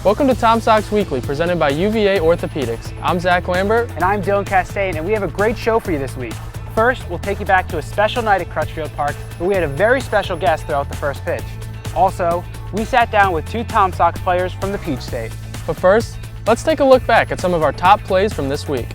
Welcome to Tom Sox Weekly, presented by UVA Orthopedics. I'm Zach Lambert. And I'm Dylan Castaigne, and we have a great show for you this week. First, we'll take you back to a special night at Crutchfield Park, where we had a very special guest throughout the first pitch. Also, we sat down with two Tom Sox players from the Peach State. But first, let's take a look back at some of our top plays from this week.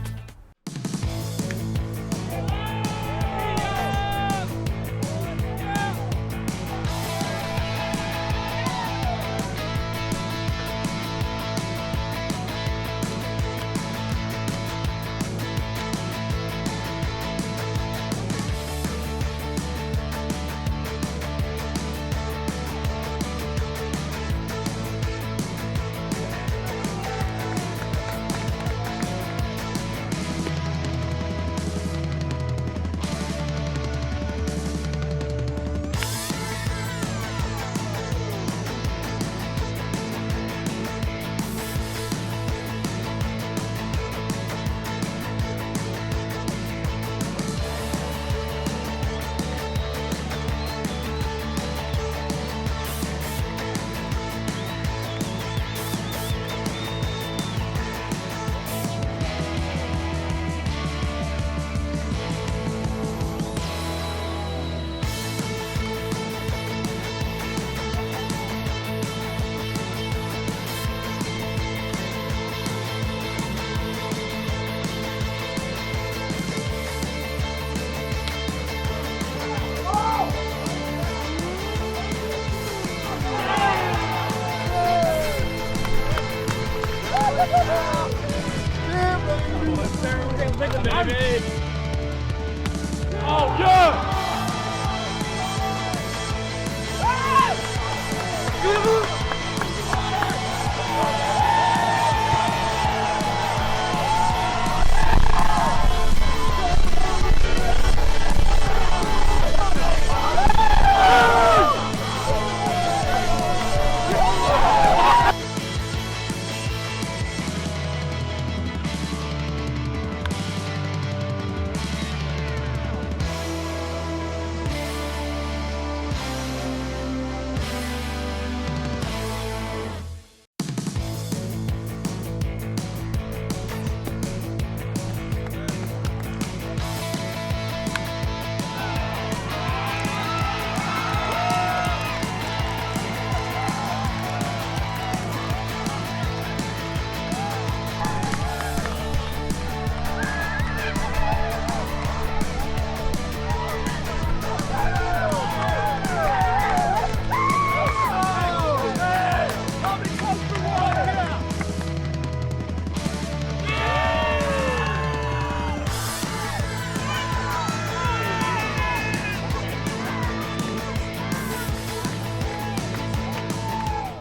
Oh, yeah!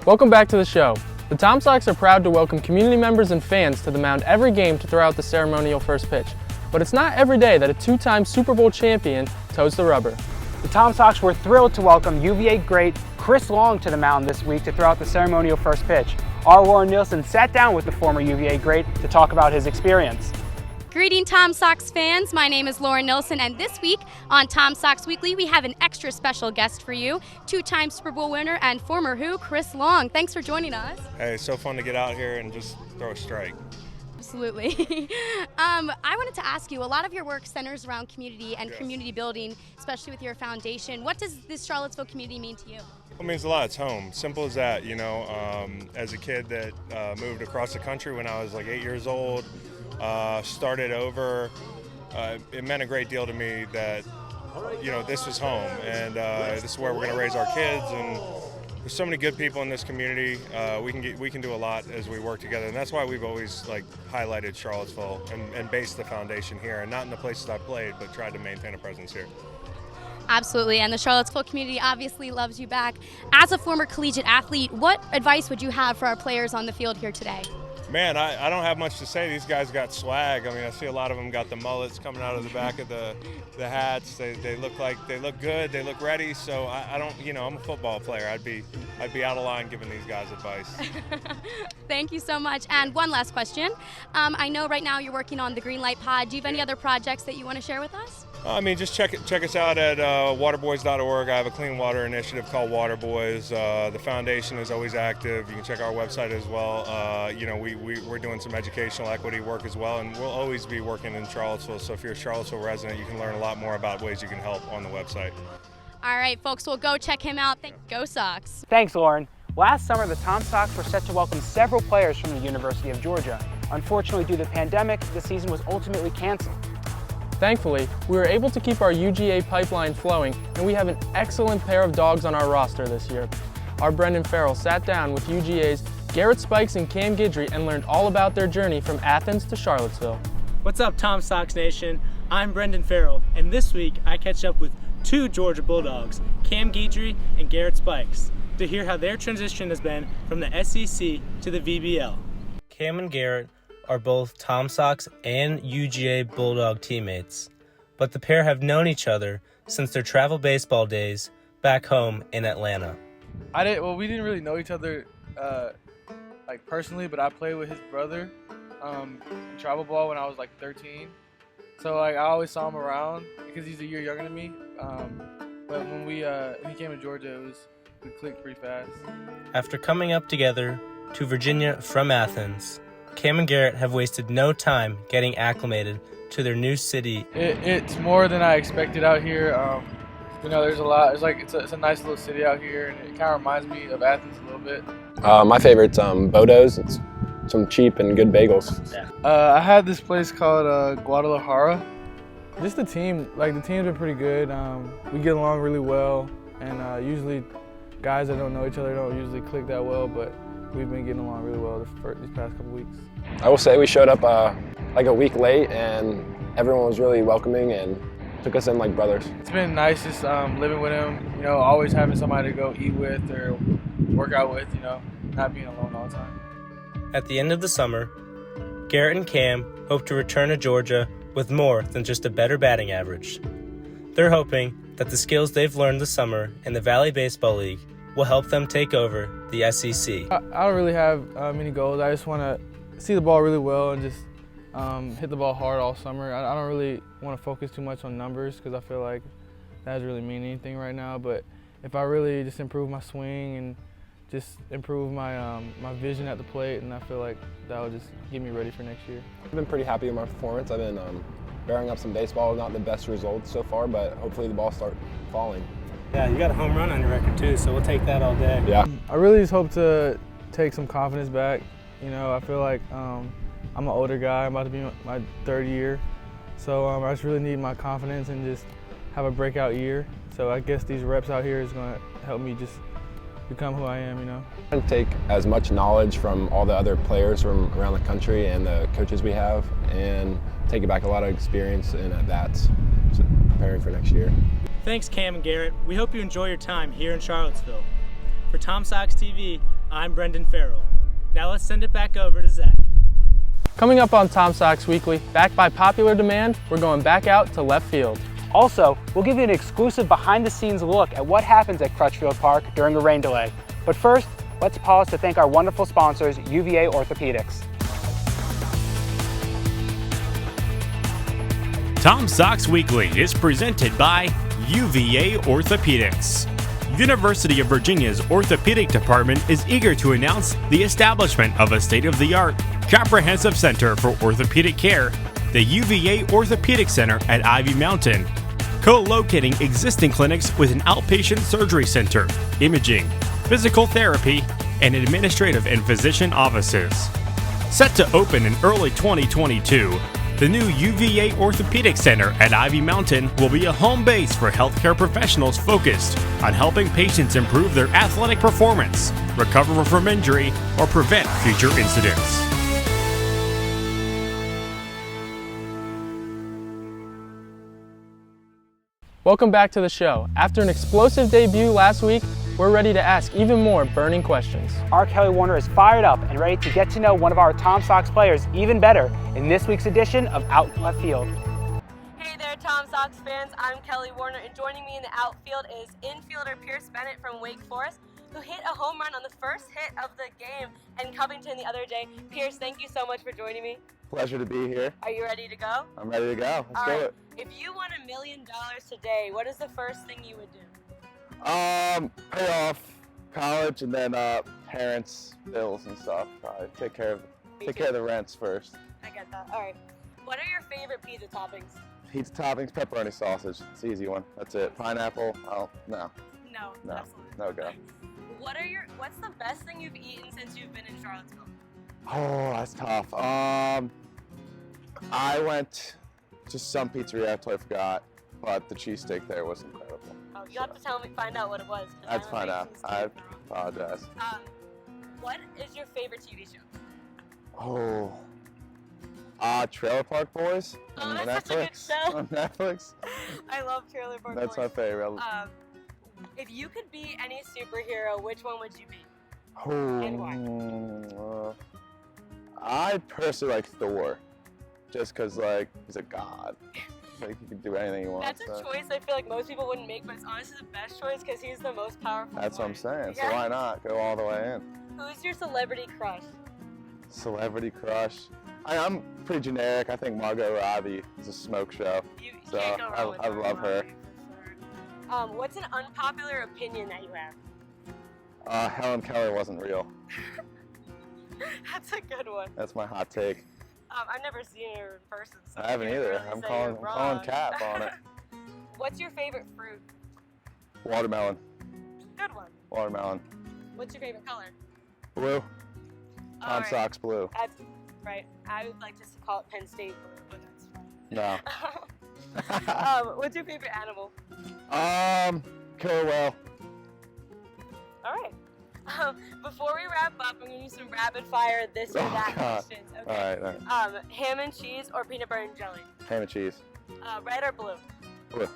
Welcome back to the show. The Tom Sox are proud to welcome community members and fans to the mound every game to throw out the ceremonial first pitch. But it's not every day that a two-time Super Bowl champion toes the rubber. The Tom Sox were thrilled to welcome UVA great Chris Long to the mound this week to throw out the ceremonial first pitch. Our Lauren Nielsen sat down with the former UVA great to talk about his experience. Greeting Tom Sox fans, my name is Lauren Nielsen, and this week on Tom Sox Weekly we have an extra special guest for you, two-time Super Bowl winner and former Who, Chris Long. Thanks for joining us. Hey, it's so fun to get out here and just throw a strike. Absolutely. I wanted to ask you, a lot of your work centers around community and community building, especially with your foundation. What does this Charlottesville community mean to you? It means a lot. It's home. Simple as that, you know. As a kid that moved across the country when I was like 8 years old, started over, it meant a great deal to me that, you know, this was home, and this is where we're going to raise our kids, and there's so many good people in this community. We can do a lot as we work together, and that's why we've always like highlighted Charlottesville and based the foundation here, and not in the places I played, but tried to maintain a presence here. Absolutely, and the Charlottesville community obviously loves you back. As a former collegiate athlete, what advice would you have for our players on the field here today? Man, I don't have much to say. These guys got swag. I mean, I see a lot of them got the mullets coming out of the back of the hats. They look good. They look ready. So I don't, you know, I'm a football player. I'd be out of line giving these guys advice. Thank you so much. And one last question. I know right now you're working on the Green Light Pod. Do you have any other projects that you want to share with us? I mean, just check us out at waterboys.org. I have a clean water initiative called Waterboys. The foundation is always active. You can check our website as well. We're doing some educational equity work as well, and we'll always be working in Charlottesville. So if you're a Charlottesville resident, you can learn a lot more about ways you can help on the website. All right, folks, we'll go check him out. Go Sox. Thanks, Lauren. Last summer, the Tom Sox were set to welcome several players from the University of Georgia. Unfortunately, due to the pandemic, the season was ultimately canceled. Thankfully, we were able to keep our UGA pipeline flowing, and we have an excellent pair of dogs on our roster this year. Our Brendan Farrell sat down with UGA's Garrett Spikes and Cam Guidry and learned all about their journey from Athens to Charlottesville. What's up, Tom Sox Nation? I'm Brendan Farrell, and this week I catch up with two Georgia Bulldogs, Cam Guidry and Garrett Spikes, to hear how their transition has been from the SEC to the VBL. Cam and Garrett are both Tom Sox and UGA Bulldog teammates, but the pair have known each other since their travel baseball days back home in Atlanta. We didn't really know each other personally, but I played with his brother in travel ball when I was 13. So I always saw him around because he's a year younger than me. But when he came to Georgia, we clicked pretty fast. After coming up together to Virginia from Athens, Cam and Garrett have wasted no time getting acclimated to their new city. It's more than I expected out here. There's a lot. It's a nice little city out here, and it kind of reminds me of Athens a little bit. My favorite's Bodo's. It's some cheap and good bagels. I had this place called Guadalajara. Just the team, the teams are pretty good. We get along really well, and usually guys that don't know each other don't usually click that well, but we've been getting along really well these past couple weeks. I will say we showed up a week late, and everyone was really welcoming and took us in like brothers. It's been nice just living with him, always having somebody to go eat with or work out with, not being alone all the time. At the end of the summer, Garrett and Cam hope to return to Georgia with more than just a better batting average. They're hoping that the skills they've learned this summer in the Valley Baseball League will help them take over the SEC. I don't really have many goals. I just want to see the ball really well and just hit the ball hard all summer. I don't really want to focus too much on numbers because I feel like that doesn't really mean anything right now. But if I really just improve my swing and just improve my vision at the plate, and I feel like that will just get me ready for next year. I've been pretty happy with my performance. I've been bearing up some baseball, not the best results so far, but hopefully the ball start falling. Yeah, you got a home run on your record too, so we'll take that all day. Yeah. I really just hope to take some confidence back. I feel like I'm an older guy. I'm about to be my third year. So I just really need my confidence and just have a breakout year. So I guess these reps out here is going to help me just become who I am, I'm going to take as much knowledge from all the other players from around the country and the coaches we have and take back a lot of experience and at-bats, so preparing for next year. Thanks, Cam and Garrett. We hope you enjoy your time here in Charlottesville. For Tom Sox TV, I'm Brendan Farrell. Now let's send it back over to Zach. Coming up on Tom Sox Weekly, backed by popular demand, we're going back out to left field. Also, we'll give you an exclusive behind-the-scenes look at what happens at Crutchfield Park during a rain delay. But first, let's pause to thank our wonderful sponsors, UVA Orthopedics. Tom Sox Weekly is presented by UVA Orthopedics. University of Virginia's Orthopedic Department is eager to announce the establishment of a state-of-the-art, comprehensive center for orthopedic care, the UVA Orthopedic Center at Ivy Mountain, co-locating existing clinics with an outpatient surgery center, imaging, physical therapy, and administrative and physician offices. Set to open in early 2022, the new UVA Orthopedic Center at Ivy Mountain will be a home base for healthcare professionals focused on helping patients improve their athletic performance, recover from injury, or prevent future incidents. Welcome back to the show. After an explosive debut last week, we're ready to ask even more burning questions. Our Kelly Warner is fired up and ready to get to know one of our Tom Sox players even better in this week's edition of Out in Left Field. Hey there, Tom Sox fans. I'm Kelly Warner, and joining me in the outfield is infielder Pierce Bennett from Wake Forest, who hit a home run on the first hit of the game in Covington the other day. Pierce, thank you so much for joining me. Pleasure to be here. Are you ready to go? I'm ready to go. Let's do it. If you won $1 million today, what is the first thing you would do? Pay off college and then parents' bills and stuff. Probably take care of the rents first. I get that. All right. What are your favorite pizza toppings? Pizza toppings, pepperoni sausage. It's an easy one. That's it. Pineapple? Oh, no. No. Absolutely. No go. What's the best thing you've eaten since you've been in Charlottesville? Oh, that's tough. I went to some pizzeria, I totally forgot, but the cheesesteak there was incredible. Oh, you have to find out what it was. That's fine now. I apologize. What is your favorite TV show? Trailer Park Boys on that's such a good show. On Netflix. I love Trailer Park Boys. That's my favorite. If you could be any superhero, which one would you be? And why? I personally like Thor, just because he's a god. Like he can do anything he wants. That's a choice I feel like most people wouldn't make, but it's honestly the best choice because he's the most powerful. That's what I'm saying. Yeah. So why not go all the way in? Who's your celebrity crush? Celebrity crush? I'm pretty generic. I think Margot Robbie is a smoke show. You so can't go wrong with I love her. For sure. What's an unpopular opinion that you have? Helen Keller wasn't real. That's a good one. That's my hot take. I've never seen her in person. So I haven't either. Really I'm calling cap on it. What's your favorite fruit? Watermelon. Good one. Watermelon. What's your favorite color? Blue. Tom Sox blue. That's right. I would like just to call it Penn State blue, but that's fine. No. What's your favorite animal? Killer whale. All right. Before we wrap up, I'm going to do some rapid fire this or that questions. Okay. All right. Ham and cheese or peanut butter and jelly? Ham and cheese. Red or blue? Blue.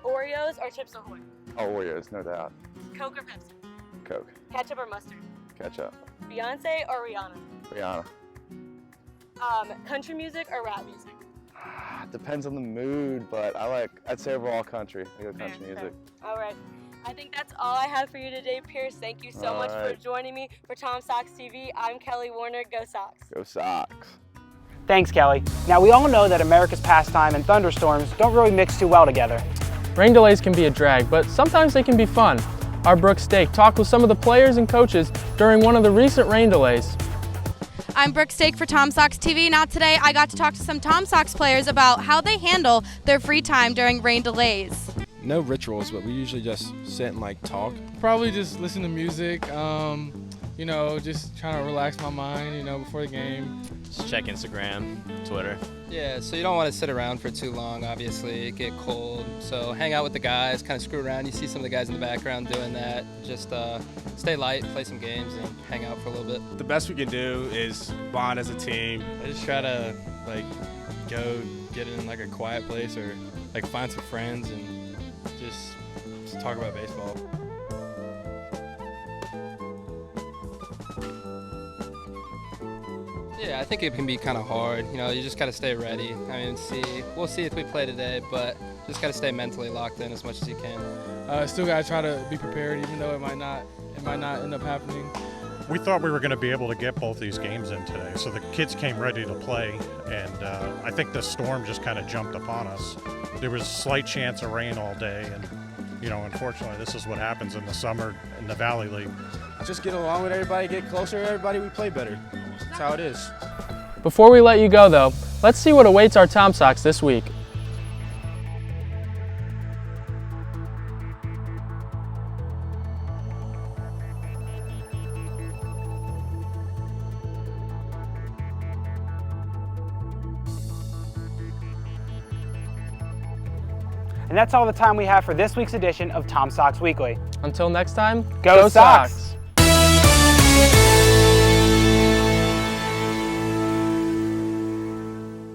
Oreos or Chips Ahoy? Oh, Oreos, no doubt. Coke or Pepsi? Coke. Ketchup or mustard? Ketchup. Beyonce or Rihanna? Rihanna. Country music or rap music? Depends on the mood, but I'd say overall country. I go country music. All right. I think that's all I have for you today, Pierce. Thank you so much for joining me. For Tom Sox TV, I'm Kelly Warner. Go Sox. Go Sox. Thanks, Kelly. Now, we all know that America's pastime and thunderstorms don't really mix too well together. Rain delays can be a drag, but sometimes they can be fun. Our Brooke Stake talked with some of the players and coaches during one of the recent rain delays. I'm Brooke Stake for Tom Sox TV. Now today I got to talk to some Tom Sox players about how they handle their free time during rain delays. No rituals, but we usually just sit and talk. Probably just listen to music, you know, just trying to relax my mind, you know, before the game. Just check Instagram, Twitter. Yeah, so you don't want to sit around for too long, obviously, get cold. So hang out with the guys, kind of screw around. You see some of the guys in the background doing that. Just stay light, play some games, and hang out for a little bit. The best we can do is bond as a team. I just try to go get in a quiet place or find some friends and just talk about baseball. Yeah, I think it can be kind of hard. You know, you just got to stay ready. I mean, we'll see if we play today, but just got to stay mentally locked in as much as you can. Still got to try to be prepared, even though it might not end up happening. We thought we were going to be able to get both these games in today, so the kids came ready to play, and I think the storm just kind of jumped upon us. There was a slight chance of rain all day, and you know, unfortunately, this is what happens in the summer in the Valley League. Just get along with everybody, get closer to everybody, we play better. That's how it is. Before we let you go though, let's see what awaits our Tom Sox this week. And that's all the time we have for this week's edition of Tom Sox Weekly. Until next time, Go Sox!